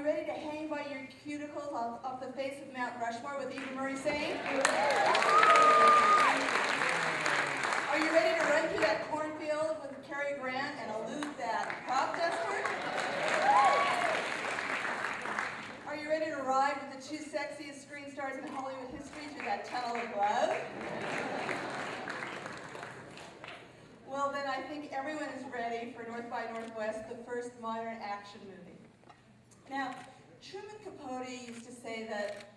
ready to hang by your cuticles off the face of Mount Rushmore with Eva Marie saying? Are you ready to run through that cornfield with Cary Grant and elude that crop duster? Are you ready to ride with the two sexiest screen stars in Hollywood history through that tunnel of love? Well, then I think everyone is ready for North by Northwest, the first modern action movie. Now, Truman Capote used to say that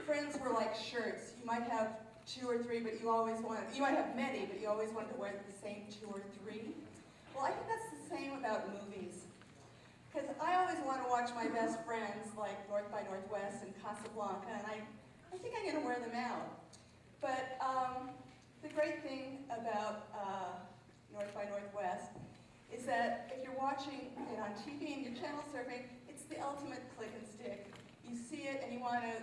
friends were like shirts. You might have two or three, but you might have many, but you always wanted to wear the same two or three. Well, I think that's the same about movies. Because I always want to watch my best friends, like North by Northwest and Casablanca, and I think I'm going to wear them out. But the great thing about North by Northwest is that if you're watching it on TV and you're channel surfing, it's the ultimate click and stick. You see it and you want to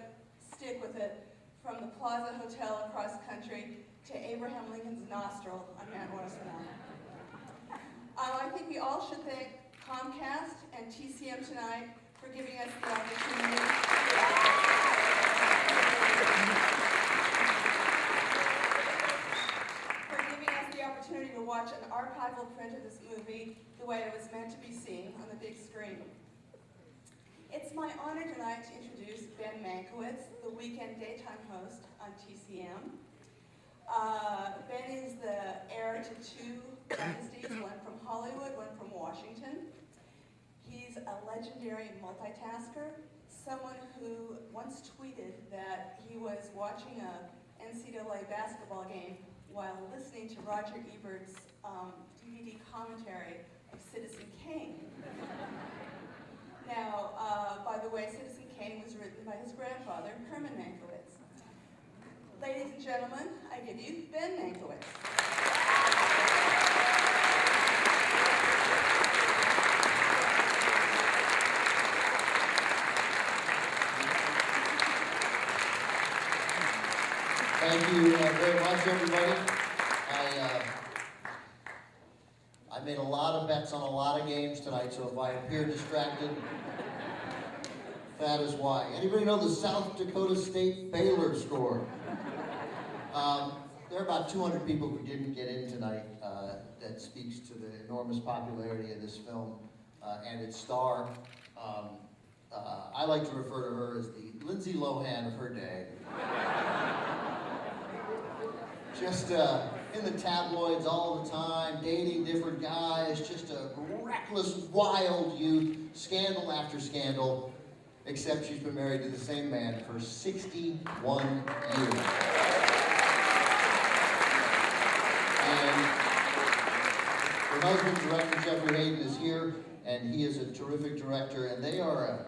stick with it from the Plaza Hotel across country to Abraham Lincoln's nostril on Mount Rushmore. I think we all should thank Comcast and TCM tonight for giving us the opportunity. To watch an archival print of this movie the way it was meant to be seen on the big screen. It's my honor tonight to introduce Ben Mankiewicz, the weekend daytime host on TCM. Ben is the heir to two dynasties, one from Hollywood, one from Washington. He's a legendary multitasker, someone who once tweeted that he was watching a NCAA basketball game while listening to Roger Ebert's DVD commentary of Citizen Kane. Now, by the way, Citizen Kane was written by his grandfather, Herman Mankiewicz. Ladies and gentlemen, I give you Ben Mankiewicz. Thank you very much, everybody. I made a lot of bets on a lot of games tonight, so if I appear distracted, that is why. Anybody know the South Dakota State Baylor score? There are about 200 people who didn't get in tonight. That speaks to the enormous popularity of this film and its star. I like to refer to her as the Lindsay Lohan of her day. Just in the tabloids all the time, dating different guys, just a reckless, wild youth, scandal after scandal, except she's been married to the same man for 61 years. And her husband, director Jeffrey Hayden, is here, and he is a terrific director, and they are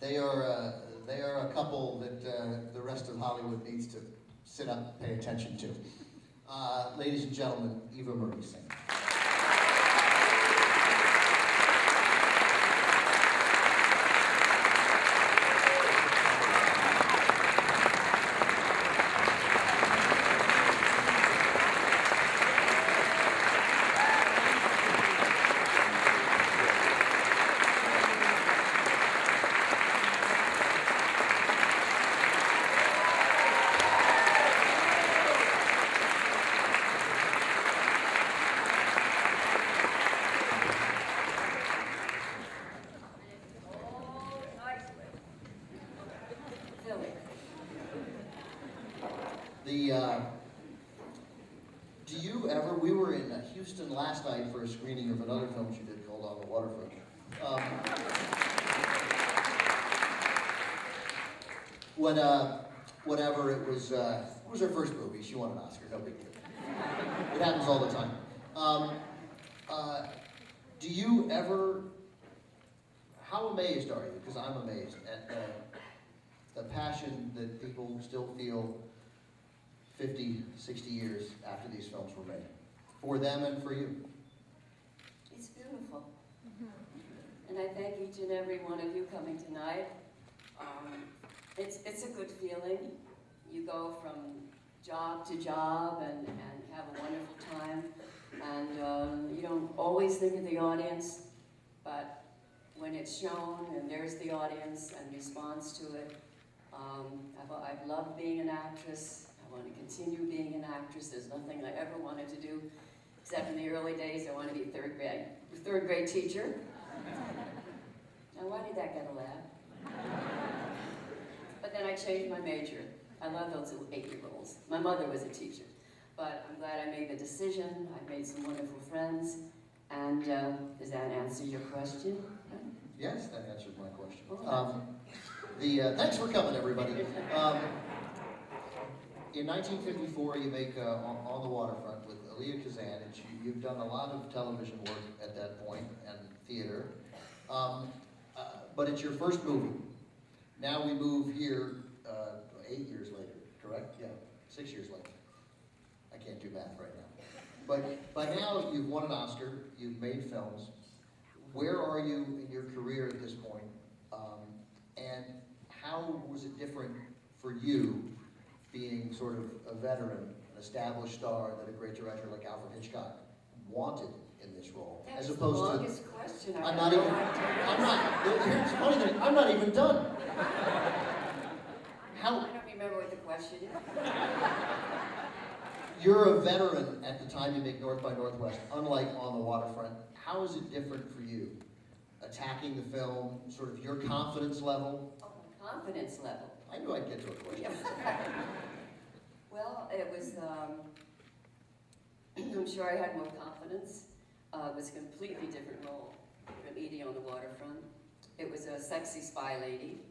a couple that the rest of Hollywood needs to sit up and pay attention to. Ladies and gentlemen, Eva Marie sing. Do you ever, we were in Houston last night for a screening of another film she did called On the Waterfront. Whatever, it was her first movie. She won an Oscar, no big deal. It happens all the time. Do you ever, how amazed are you, because I'm amazed at the passion that people still feel 50, 60 years after these films were made, for them and for you? It's beautiful. And I thank each and every one of you coming tonight. It's a good feeling. You go from job to job and have a wonderful time. And you don't always think of the audience, but when it's shown and there's the audience and response to it. I've loved being an actress. I want to continue being an actress. There's nothing I ever wanted to do, except in the early days I wanted to be a third grade teacher. Now why did that get a laugh? But then I changed my major. I love those little 8-year-olds. My mother was a teacher. But I'm glad I made the decision. I've made some wonderful friends. And does that answer your question? Yes, that answered my question. Thanks for coming, everybody. In 1954, you make On the Waterfront with Elia Kazan, and you've done a lot of television work at that point and theater. But it's your first movie. Now we move here 8 years later, correct? Yeah, 6 years later. I can't do math right now. But by now, you've won an Oscar, you've made films. Where are you in your career at this point? And how was it different for you being sort of a veteran, an established star that a great director like Alfred Hitchcock wanted in this role? That's as opposed the longest question. I'm not even done. I don't remember what the question is. You're a veteran at the time you make North by Northwest, unlike On the Waterfront. How is it different for you? Attacking the film, sort of your confidence level? Oh, my confidence level. I knew I'd get to a question. Well, it was, I'm sure I had more confidence. It was a completely different role from Edie on the Waterfront. It was a sexy spy lady.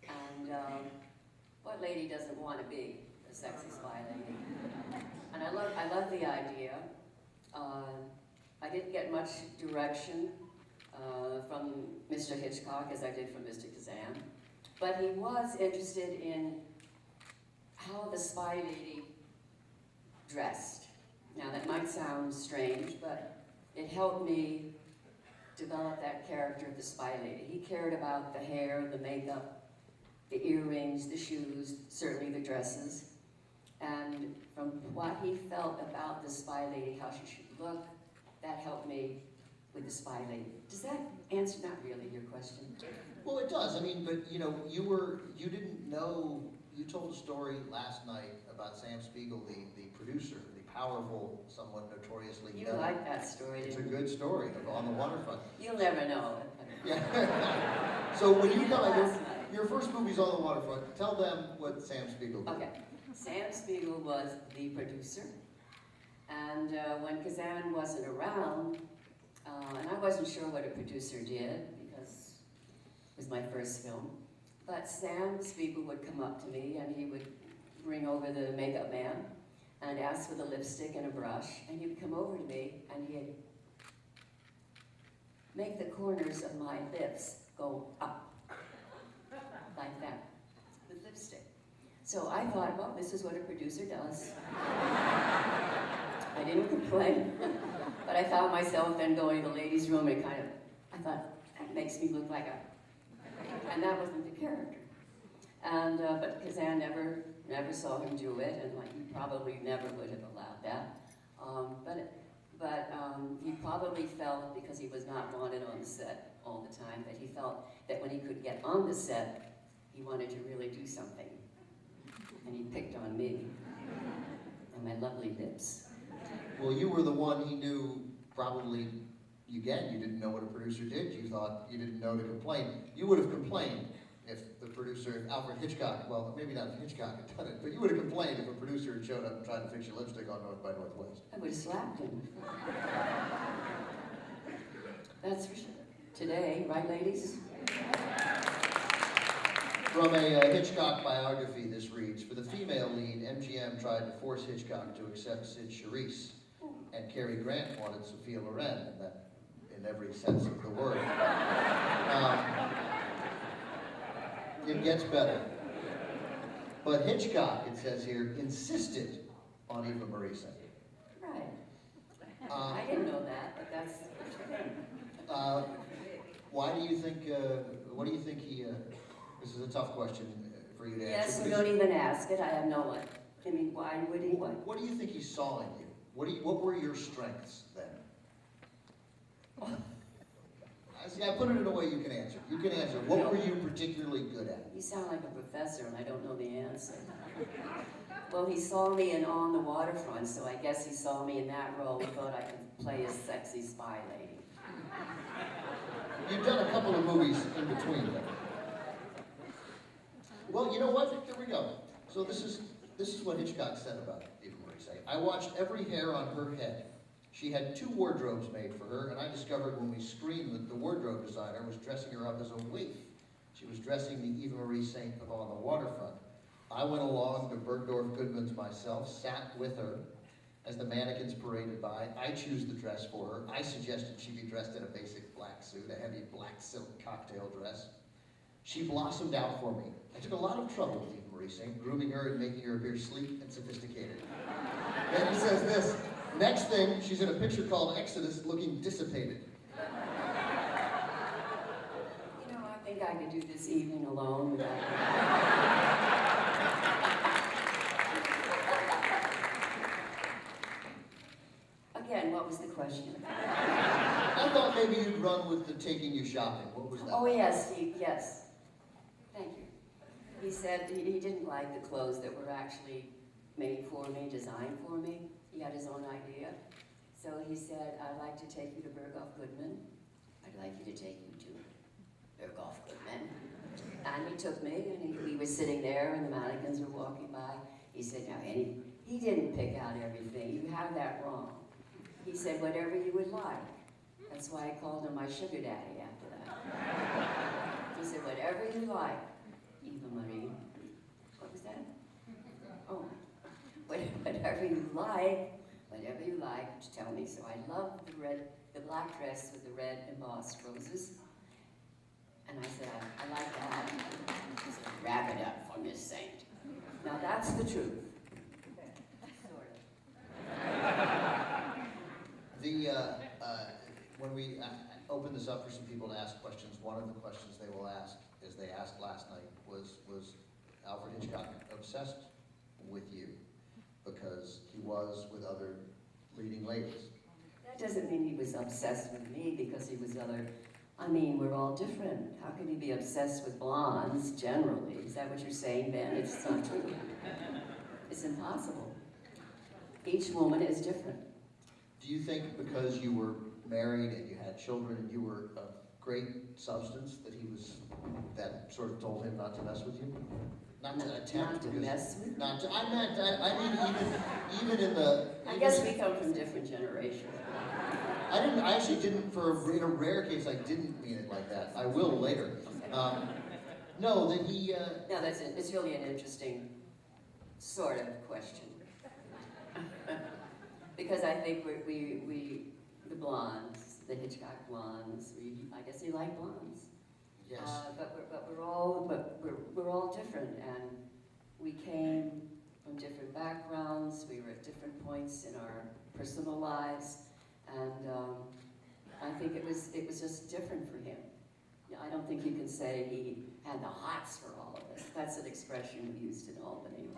And what lady doesn't want to be a sexy spy lady? And I love the idea. I didn't get much direction from Mr. Hitchcock as I did from Mr. Kazan, but he was interested in how the spy lady dressed. Now that might sound strange, but it helped me develop that character of the spy lady. He cared about the hair, the makeup, the earrings, the shoes, certainly the dresses. And from what he felt about the spy lady, how she should look, that helped me with the spy lady. Does that answer not really your question? Well, it does. I mean, but you know, you didn't know, you told a story last night about Sam Spiegel, the producer, the powerful, somewhat notoriously You known. like that story, It's a didn't you? good story of On the Waterfront. You'll never know. Yeah. So when you come, Last night. your first movie's On the Waterfront. Tell them what Sam Spiegel did. Okay. Sam Spiegel was the producer, and when Kazan wasn't around, and I wasn't sure what a producer did because it was my first film, but Sam Spiegel would come up to me and he would bring over the makeup man and ask for the lipstick and a brush, and he would come over to me and he'd make the corners of my lips go up, like that, with lipstick. So I thought, well, this is what a producer does. I didn't complain, but I found myself then going to the ladies' room and I thought, that makes me look like a, and that wasn't the character. And, but Kazan never saw him do it, and like, he probably never would have allowed that. But he probably felt, because he was not wanted on the set all the time, that he felt that when he could get on the set, he wanted to really do something. And he picked on me and my lovely lips. Well, you were the one he knew probably, again, you didn't know what a producer did. You thought you didn't know to complain. You would have complained if the producer, if Alfred Hitchcock, well, maybe not if Hitchcock had done it, but you would have complained if a producer had showed up and tried to fix your lipstick on North by Northwest. I would have slapped him. That's for sure. Today, right, ladies? From a Hitchcock biography, this reads, for the female lead, MGM tried to force Hitchcock to accept Sid Charisse, and Cary Grant wanted Sophia Loren, and that in every sense of the word. It gets better. But Hitchcock, it says here, insisted on Eva Marisa. Right. I didn't know that, but that's why do you think, what do you think he, this is a tough question for you to answer. Yes, we don't even ask it. I have no one. I mean, why would he? What do you think he saw in you? What were your strengths then? See, I put it in a way you can answer. You can answer. What were you particularly good at? You sound like a professor and I don't know the answer. Well, he saw me in On the Waterfront, so I guess he saw me in that role and thought I could play a sexy spy lady. You've done a couple of movies in between, though. Well, you know what? Here we go. So this is what Hitchcock said about Eva Marie Saint. I watched every hair on her head. She had 2 wardrobes made for her, and I discovered when we screened that the wardrobe designer was dressing her up as a waif. She was dressing the Eva Marie Saint of On the Waterfront. I went along to Bergdorf Goodman's myself, sat with her as the mannequins paraded by. I chose the dress for her. I suggested she be dressed in a basic black suit, a heavy black silk cocktail dress. She blossomed out for me. I took a lot of trouble with Eva Marie Saint, grooming her and making her appear sleek and sophisticated. Then he says this, next thing, she's in a picture called Exodus looking dissipated. You know, I think I could do this evening alone without... Again, what was the question? I thought maybe you'd run with the taking you shopping. What was that? Oh, yes, yes. Thank you. He said he didn't like the clothes that were actually made for me, designed for me. He had his own idea. So he said, I'd like to take you to Bergdorf Goodman. I'd like you to take you to Bergdorf Goodman. And he took me, and we were sitting there, and the mannequins were walking by. He said, now, Annie, he didn't pick out everything. You have that wrong. He said, whatever you would like. That's why I called him my sugar daddy after that. He said, whatever you like, Eva Marie. What was that? Oh, whatever you like, just tell me. So I love the black dress with the red embossed roses. And I said, I like that. He said, wrap it up for Miss Saint. Now that's the truth. Sort of. When we open this up for some people to ask questions, one of the questions they will ask, as they asked last night, was Alfred Hitchcock obsessed with you? Because he was with other leading ladies. That doesn't mean he was obsessed with me because he was other... I mean, we're all different. How can he be obsessed with blondes, generally? Is that what you're saying, Ben? It's not true. It's impossible. Each woman is different. Do you think because you were married and you had children and you were of great substance that sort of told him not to mess with you? Not to attempt not to mess with? Not to, I mean even in the... I guess we come from different generations. I actually didn't, in a rare case, I didn't mean it like that. I will later. No, that he... No, that's it. It's really an interesting sort of question. Because I think the blondes, the Hitchcock blondes, I guess he liked blondes. Yes. But we're all different, and we came from different backgrounds. We were at different points in our personal lives, and I think it was just different for him. I don't think you can say he had the hots for all of us. That's an expression we used in Albany.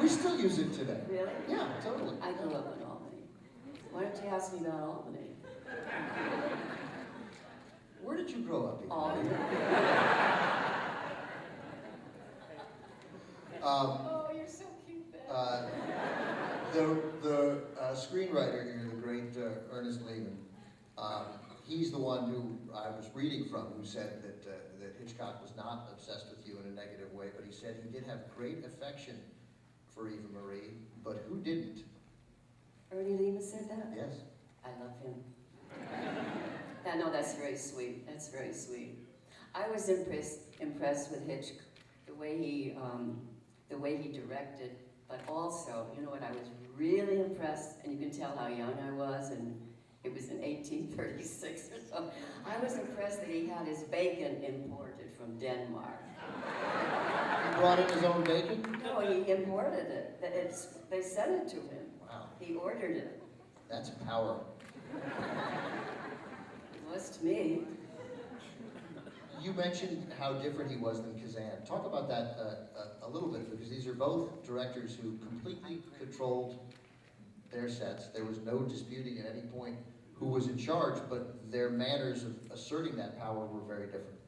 We still use it today. Really? Yeah, totally. I grew up in Albany. Why don't you ask me about Albany? Where did you grow up? Albany. Oh, you're so cute, Ben. The screenwriter here, the great Ernest Lehman, he's the one who I was reading from, who said that Hitchcock was not obsessed with you in a negative way, but he said he did have great affection for Eva Marie, but who didn't? Ernie Lehman said that? Yes. I love him. Yeah, no, that's very sweet. That's very sweet. I was impressed with Hitch, the way he directed, but also, you know what, I was really impressed, and you can tell how young I was, and it was in 1836 or so. I was impressed that he had his bacon imported from Denmark. He brought in his own bacon? No, he imported it. They sent it to him. Wow. He ordered it. That's power. It was to me. You mentioned how different he was than Kazan. Talk about that a little bit, because these are both directors who completely controlled their sets. There was no disputing at any point who was in charge, but their manners of asserting that power were very different.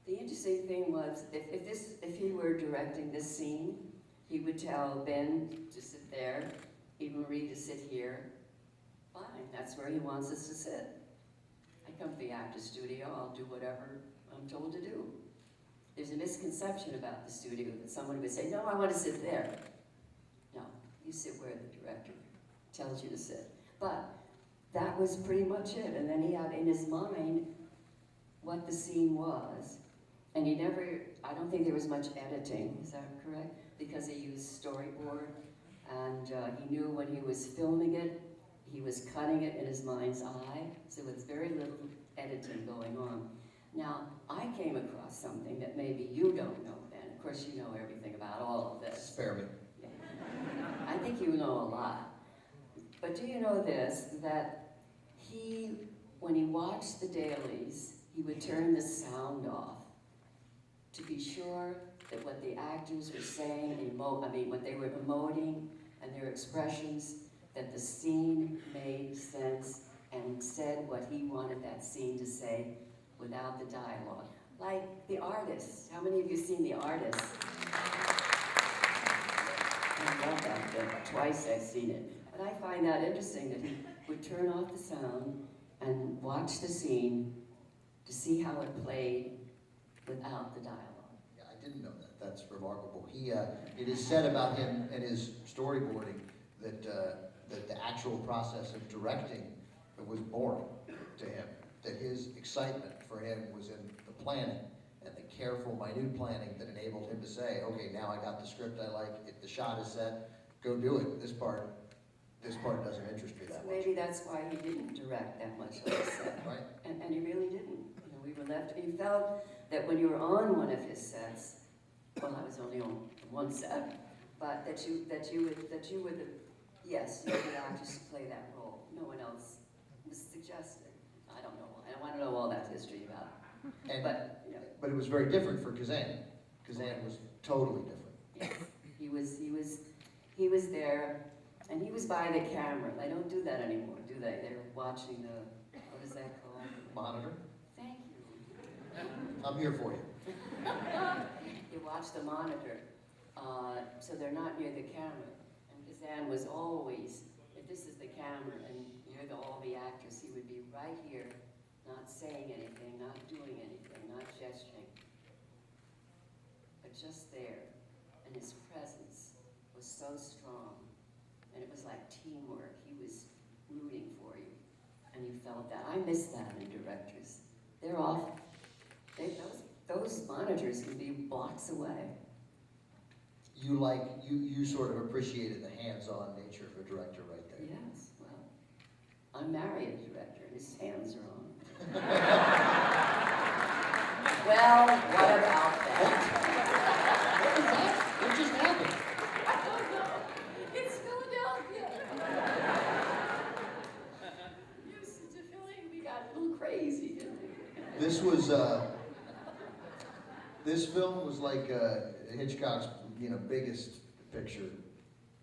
The interesting thing was, if he were directing this scene, he would tell Ben to sit there, Eva Marie to sit here. Fine, that's where he wants us to sit. I come to the actor's studio, I'll do whatever I'm told to do. There's a misconception about the studio that someone would say, no, I want to sit there. No, you sit where the director tells you to sit. But that was pretty much it. And then he had in his mind what the scene was. And he never, I don't think there was much editing, is that correct? Because he used storyboard, and he knew when he was filming it, he was cutting it in his mind's eye, so it's very little editing going on. Now, I came across something that maybe you don't know, Ben. Of course, you know everything about all of this. Spare me. Yeah. I think you know a lot. But do you know this, that when he watched the dailies, he would turn the sound off to be sure that what the actors were saying, what they were emoting and their expressions, that the scene made sense and said what he wanted that scene to say without the dialogue. Like The Artist. How many of you seen The Artist? I love that film. Twice I've seen it. But I find that interesting that he would turn off the sound and watch the scene to see how it played without the dialogue. Yeah, I didn't know that. That's remarkable. It is said about him and his storyboarding that the actual process of directing was boring to him. That his excitement for him was in the planning and the careful, minute planning that enabled him to say, okay, now I got the script I like. If the shot is set, go do it. This part doesn't interest me that much. Maybe that's why he didn't direct that much on the set. Right. And he really didn't. You know, we were left. He felt that when you were on one of his sets, well, I was only on one set, but that you would yes, you would actors to play that role. No one else was suggested. I don't know. I don't want to know all that history about it. And, but you know, but it was very different for Kazan. Kazan was totally different. yes, he was there, and he was by the camera. They don't do that anymore, do they? They're watching the, what is that called? Monitor. Thank you. I'm here for you. You watch the monitor, so they're not near the camera. And Kazan was always, if this is the camera and you're all the actors, he would be right here, not saying anything, not doing anything, not gesturing, but just there. And his presence was so strong, and it was like teamwork. He was rooting for you, and you felt that. I miss that in directors. They're off. Those monitors can be blocks away. You sort of appreciated the hands-on nature of a director right there. Yes, well, I'm married a director, and his hands are on. Well, what about that? What was that? What just happened? I don't know. It's Philadelphia. Used to Philly, we got a little crazy, didn't we? This film was like Hitchcock's, biggest picture,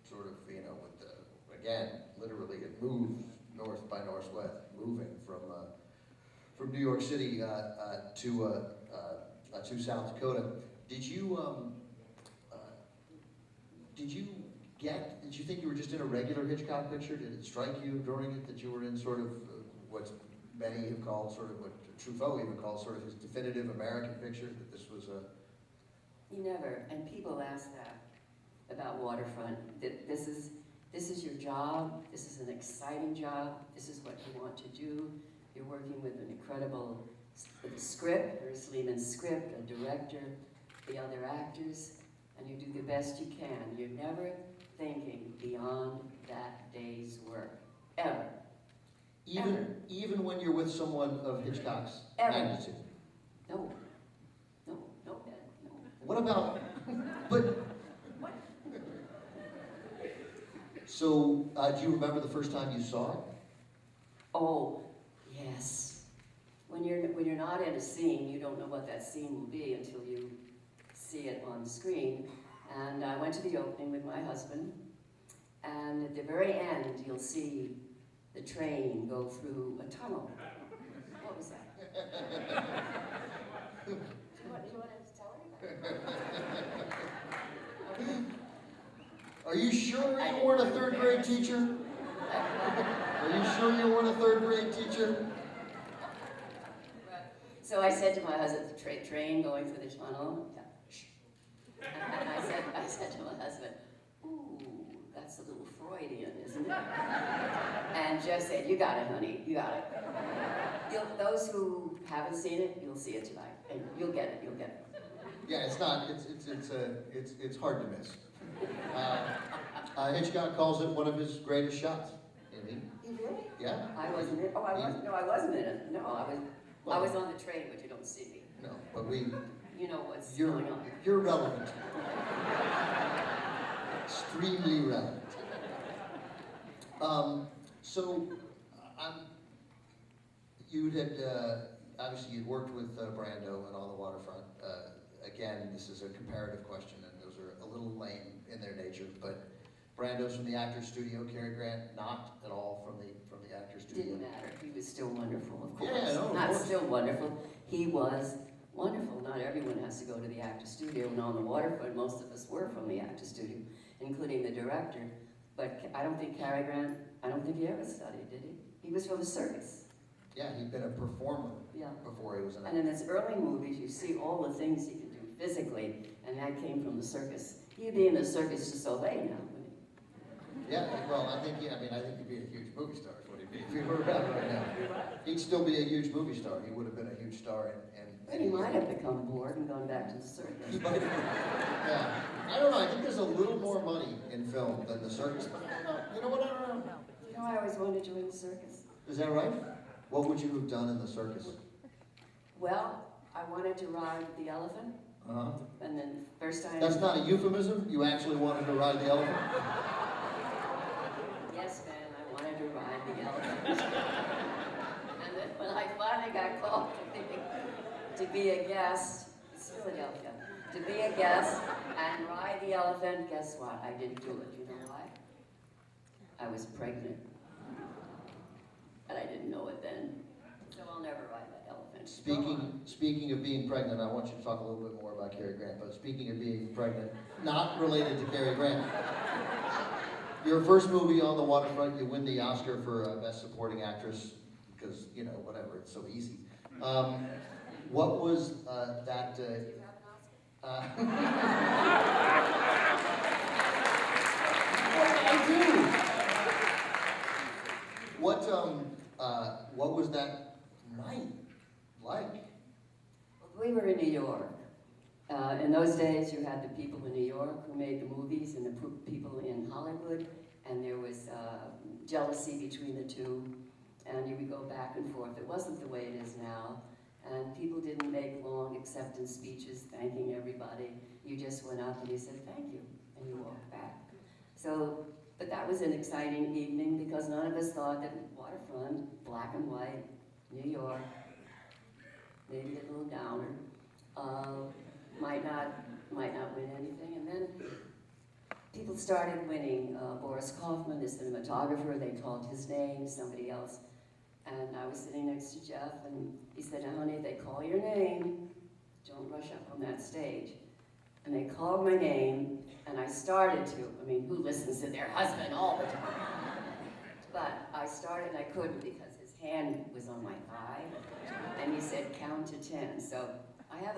sort of, with the, again, literally it moved north by northwest, moving from New York City to South Dakota. Did you think you were just in a regular Hitchcock picture? Did it strike you during it that you were in sort of what many have called sort of what Truffaut even called sort of his definitive American picture, that this was a... You never, and people ask that about Waterfront, that this is your job, this is an exciting job, this is what you want to do. You're working with an incredible script, or Sleeman's script, a director, the other actors, and you do the best you can. You're never thinking beyond that day's work, ever. Even when you're with someone of Hitchcock's Ever. magnitude. No, Ben, no. What about, but, so, do you remember the first time you saw it? Oh, yes. When you're not in a scene, you don't know what that scene will be until you see it on the screen. And I went to the opening with my husband, And at the very end, you'll see the train go through a tunnel. What was that? Do you want to tell anybody? Are you sure you weren't a third grade teacher? Are you sure you weren't a third grade teacher? So I said to my husband, the train going through the tunnel. Shh. And I said to my husband, ooh, that's a little Freudian, isn't it? And Jeff said, you got it, honey, you got it. Those who haven't seen it, you'll see it tonight, and you'll get it, you'll get it. Yeah, it's not. It's hard to miss. Hitchcock calls it one of his greatest shots. He really? Yeah. I wasn't in it. Oh, I wasn't. No, I wasn't in it. No, I was on the train, but you don't see me. No, but You know what's going on. You're relevant. Extremely relevant. You had obviously you'd worked with Brando and On the Waterfront. Again, this is a comparative question, and those are a little lame in their nature. But Brando's from the Actors Studio. Cary Grant not at all from the Actors Studio. Didn't matter. He was still wonderful, of course. Yeah, no, of Not course. still wonderful. He was wonderful. Not everyone has to go to the Actors Studio. And On the Waterfront, most of us were from the Actors Studio, including the director. But I don't think Cary Grant, I don't think he ever studied, did he? He was from the circus. Yeah, he'd been a performer before he was an actor. And in his early movies, you see all the things he could do physically, and that came from the circus. He'd be in the Circus du Soleil now, wouldn't he? Yeah, well, I think he'd be a huge movie star, is what he'd be if he were around right now. He'd still be a huge movie star. He would have been a huge star. But he might have become bored and gone back to the circus. Yeah. I don't know. I think there's a little more money in film than the circus. But I don't know. You know what? I don't know. You know, I always wanted to join the circus. Is that right? What would you have done in the circus? Well, I wanted to ride the elephant, Uh-huh. and then first time... That's not a euphemism? You actually wanted to ride the elephant? Yes, man, I wanted to ride the elephant. And then when I finally got called to be a guest, it's Philadelphia, to be a guest and ride the elephant, guess what? I didn't do it. You know why? I was pregnant. And I didn't know it then. So I'll never ride that elephant. Speaking of being pregnant, I want you to talk a little bit more about Cary Grant. But speaking of being pregnant, not related to Cary Grant. Your first movie, On the Waterfront, you win the Oscar for Best Supporting Actress because, you know, whatever, it's so easy. What was that? Do you have an Oscar? I do. What was that night like? We were in New York. In those days, you had the people in New York who made the movies and the people in Hollywood, and there was jealousy between the two, and you would go back and forth. It wasn't the way it is now, and people didn't make long acceptance speeches thanking everybody. You just went up and you said, thank you, and you walked back. So, but that was an exciting evening because none of us thought that Waterfront, black and white, New York, maybe a little downer, might not win anything. And then people started winning. Boris Kaufman, the cinematographer, they called his name, somebody else. And I was sitting next to Jeff, and he said, honey, if they call your name, don't rush up on that stage. And they called my name, and I started to. I mean, who listens to their husband all the time? But I started, and I couldn't because his hand was on my thigh, and he said, count to 10. So I have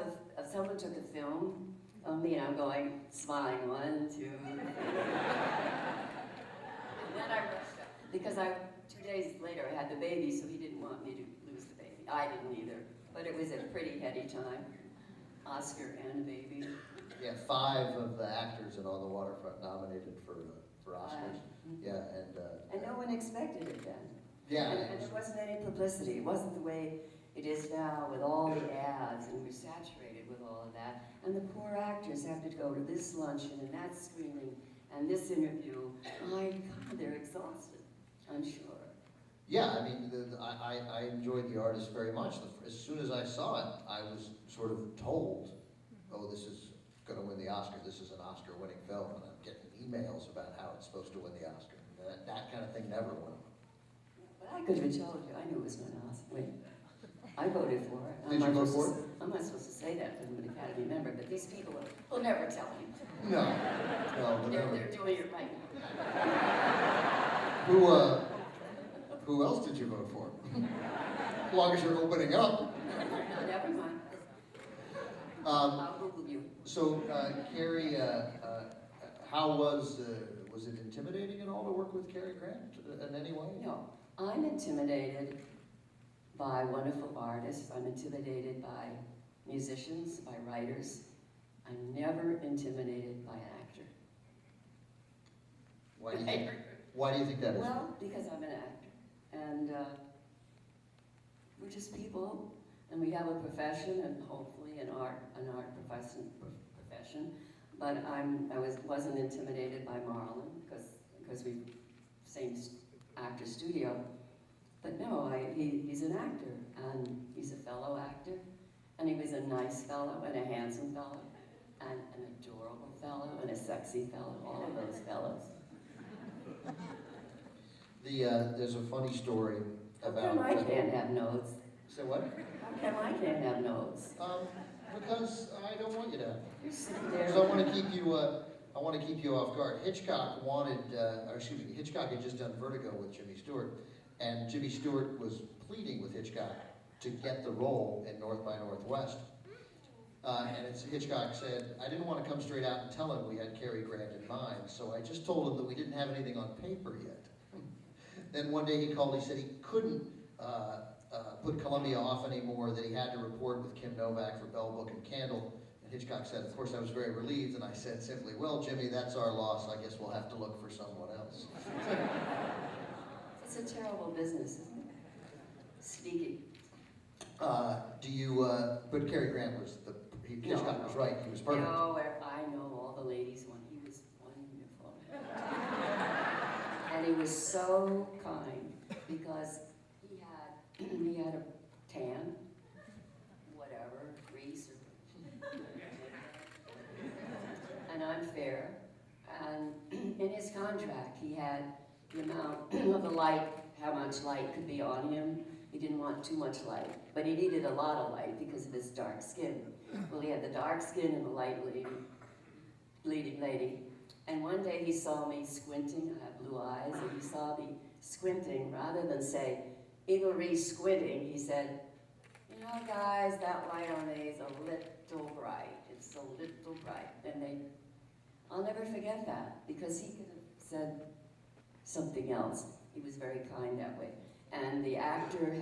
someone took a film of me, and I'm going, smiling, 1, 2, 3. And then I rushed up, because 2 days later I had the baby, so he didn't want me to lose the baby. I didn't either, but it was a pretty heady time. Oscar and a baby. Yeah, 5 of the actors in On the Waterfront nominated for Oscars. Yeah, and no one expected it then. Yeah, and there wasn't any publicity. It wasn't the way it is now with all the ads, and we're saturated with all of that. And the poor actors have to go to this luncheon and that screening and this interview. My God, they're exhausted, I'm sure. Yeah, I mean, I enjoyed the artist very much. As soon as I saw it, I was sort of told, oh, this is going to win the Oscar. This is an Oscar-winning film, and I'm getting emails about how it's supposed to win the Oscar. That kind of thing never won. But I could have told you, I knew it was going to ask. Wait, I voted for it. Did you vote for it? I'm not supposed to say that to an Academy member, but these people will never tell you. No, They're doing it right now. Who else did you vote for? As long as you're opening up. No, never mind. Um, I'll Google you. So, Cary, how was it intimidating at all to work with Cary Grant in any way? No, I'm intimidated by wonderful artists. I'm intimidated by musicians, by writers. I'm never intimidated by an actor. Why do you think that is? Well, because I'm an actor, and we're just people, and we have a profession, and hopefully an art profession. But I wasn't intimidated by Marlon because we same actor studio. But no, he's an actor, and he's a fellow actor, and he was a nice fellow and a handsome fellow, and an adorable fellow and a sexy fellow. All of those fellows. There's a funny story about. How come I can't have notes? Say what? How come I can't have notes? Because I don't want you to. You're sitting there. Because I want to keep you. I want to keep you off guard. Hitchcock had just done Vertigo with Jimmy Stewart, and Jimmy Stewart was pleading with Hitchcock to get the role in North by Northwest. And Hitchcock said, I didn't want to come straight out and tell him we had Cary Grant in mind, so I just told him that we didn't have anything on paper yet. Then one day he called, he said he couldn't put Columbia off anymore, that he had to report with Kim Novak for Bell Book and Candle. And Hitchcock said, of course I was very relieved, and I said simply, well, Jimmy, that's our loss, I guess we'll have to look for someone else. It's a terrible business, isn't it? Sneaky. But Cary Grant was Hitchcock was right, he was perfect. No, I know all the ladies when he was wonderful. And he was so kind because he had a tan, whatever, grease, and I'm fair. And in his contract, he had the amount of the light, how much light could be on him. He didn't want too much light, but he needed a lot of light because of his dark skin. Well, he had the dark skin and the light bleeding lady. And one day he saw me squinting, I have blue eyes, and he saw me squinting. Rather than say, Eva Reese squinting, he said, you know guys, that light on me is a little bright. It's a little bright. And I'll never forget that, because he could have said something else. He was very kind that way. And the actor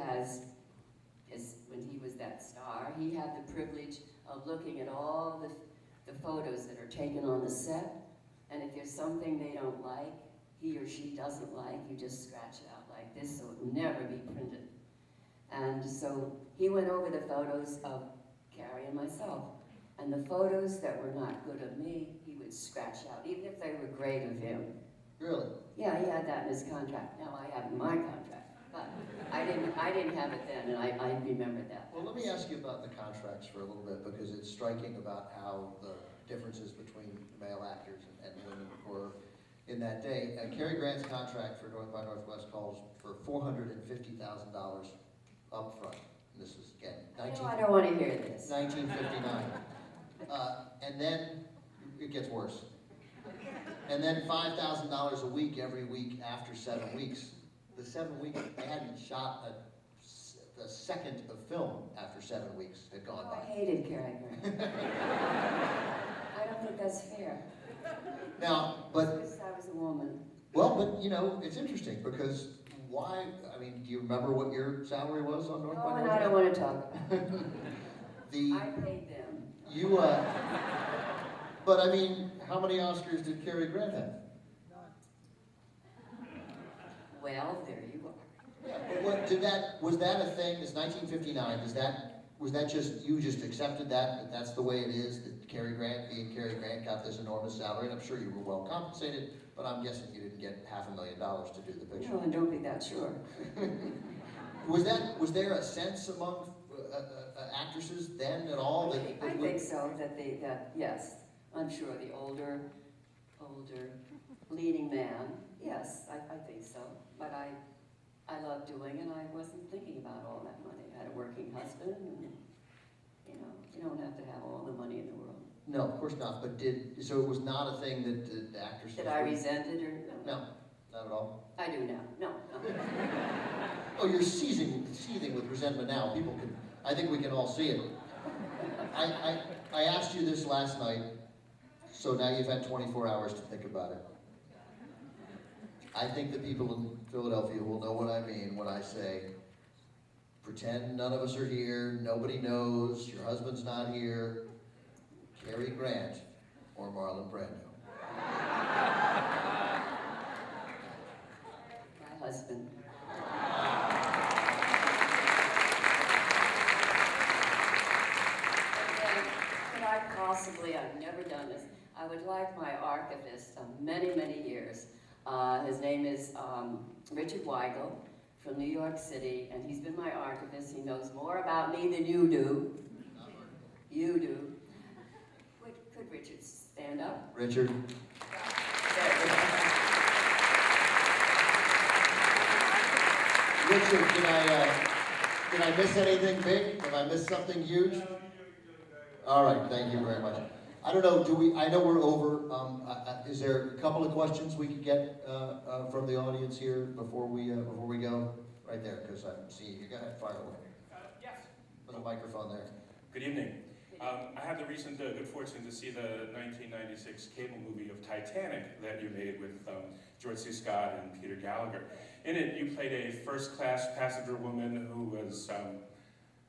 when he was that star, he had the privilege of looking at all the photos that are taken on the set. And if there's something they don't like, he or she doesn't like, you just scratch it out like this so it will never be printed. And so he went over the photos of Cary and myself. And the photos that were not good of me, he would scratch out, even if they were great of him. Really? Yeah, he had that in his contract. Now I have it in my contract. But I didn't have it then, and I remembered that. Well, let me ask you about the contracts for a little bit, because it's striking about how the differences between male actors and women were in that day. Cary Grant's contract for North by Northwest calls for $450,000 up front. This is, again, I don't want to hear this. 1959. And then it gets worse. And then $5,000 a week every week after 7 weeks. The 7 weeks, they hadn't shot a second of film after 7 weeks had gone by. I hated Cary Grant. I don't think that's fair. Now, but... Because I was a woman. Well, but, you know, it's interesting because why, I mean, do you remember what your salary was on North by Northwest? No, and I don't want to talk about it. I paid them. But I mean, how many Oscars did Cary Grant have? Well, there you are. Yeah, was that a thing? It's 1959. Was that just, you just accepted that that's the way it is, that Cary Grant, being Cary Grant, got this enormous salary, and I'm sure you were well compensated, but I'm guessing you didn't get $500,000 to do the picture. No, I don't be that sure. Was there a sense among actresses then at all? I think so, that yes, I'm sure the older older, leading man. Yes, I think so. But I love doing it. I wasn't thinking about all that money. I had a working husband, and you don't have to have all the money in the world. No, of course not. But so it was not a thing that the actresses... Did I resent it or no? Not at all. I do now. No. Oh, you're seething with resentment now. People can. I think we can all see it. I asked you this last night, so now you've had 24 hours to think about it. I think the people in Philadelphia will know what I mean when I say, pretend none of us are here, nobody knows, your husband's not here, Cary Grant or Marlon Brando. My husband. I've never done this. I would like my archivist of many, many years. His name is Richard Weigel from New York City, and he's been my archivist. He knows more about me than you do. You do. Could Richard stand up? Richard. Richard, did I miss anything big? Did I miss something huge? All right, thank you very much. I don't know, I know we're over. Is there a couple of questions we could get from the audience here before we go? Right there, because I'm seeing you. Go ahead, fire away. Yes. There's a microphone there. Good evening. I had the recent good fortune to see the 1996 cable movie of Titanic that you made with George C. Scott and Peter Gallagher. In it, you played a first-class passenger woman who was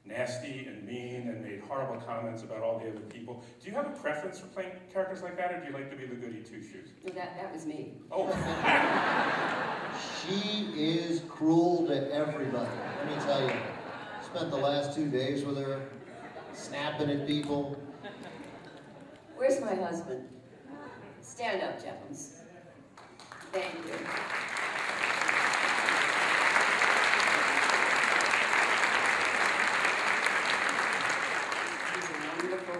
nasty and mean and made horrible comments about all the other people. Do you have a preference for playing characters like that, or do you like to be the goody two-shoes? That was me. Oh. She is cruel to everybody, let me tell you. Spent the last 2 days with her, snapping at people. Where's my husband? Stand up, Jeffens. Thank you.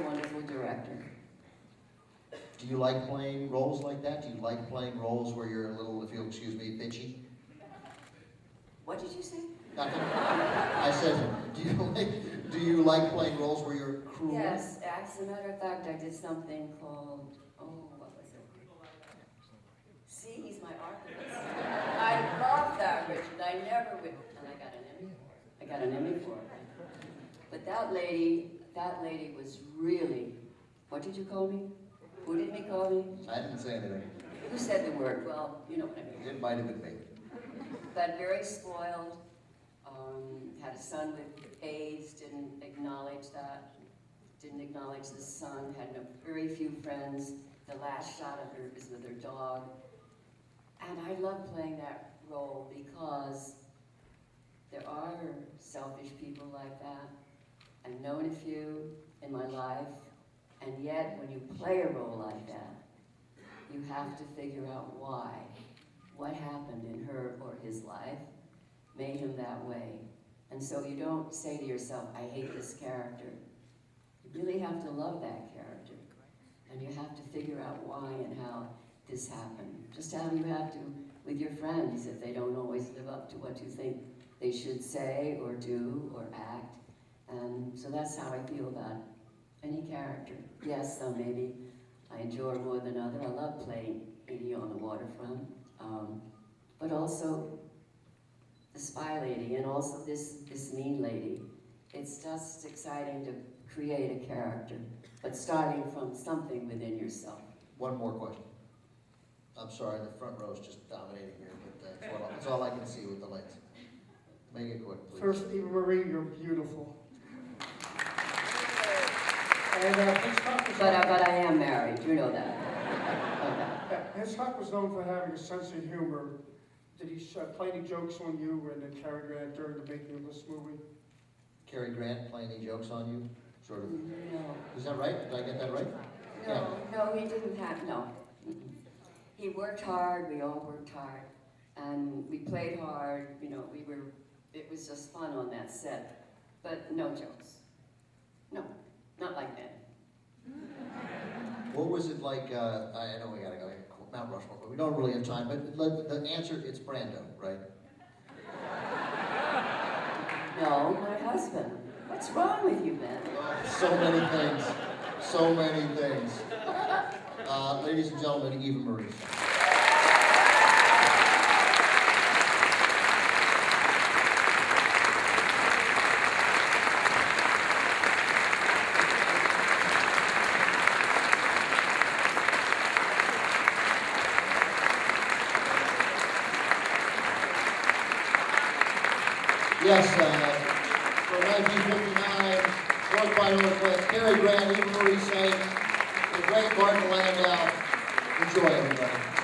Wonderful director. Do you like playing roles like that? Do you like playing roles where you're a little, if you'll excuse me, bitchy? What did you say? Nothing. I said, do you like playing roles where you're cruel? Yes, as a matter of fact, I did something called, what was it? See, he's my archivist. I love that, Richard. I never would, and I got an Emmy. I got an Emmy for it. But that lady was really, what did you call me? Who did he call me? I didn't say anything. Who said the word? Well, you know what I mean. It might have been me. But very spoiled, had a son with AIDS, didn't acknowledge that, didn't acknowledge the son, had very few friends. The last shot of her is with her dog. And I love playing that role because there are selfish people like that. I've known a few in my life, and yet when you play a role like that, you have to figure out why. What happened in her or his life made him that way. And so you don't say to yourself, I hate this character. You really have to love that character. And you have to figure out why and how this happened. Just how you have to with your friends if they don't always live up to what you think they should say or do or act. And so that's how I feel about any character. Yes, some maybe I enjoy more than other. I love playing Edie on the waterfront, but also the spy lady and also this mean lady. It's just exciting to create a character, but starting from something within yourself. One more question. I'm sorry, the front row is just dominating here, but that's all I can see with the lights. Make it quick, please. First, Eva Marie, you're beautiful. And Hitchcock was But I am married, you know that. Hitchcock was known for having a sense of humor. Did he play any jokes on you and Cary Grant during the making of this movie? Cary Grant play any jokes on you? Sort of. No. Is that right? Did I get that right? No, he didn't have, no. He worked hard, we all worked hard, and we played hard, it was just fun on that set, but no jokes. No, not like that. What was it like, I know we gotta go, Mount Rushmore, but we don't really have time. But the answer, it's Brando, right? No, my husband. What's wrong with you, man? So many things. So many things. Ladies and gentlemen, Eva Marie. Yes, for 1959, North by Northwest, Cary Grant, Eva Marie sang, the great Martin Landau. Enjoy, everybody.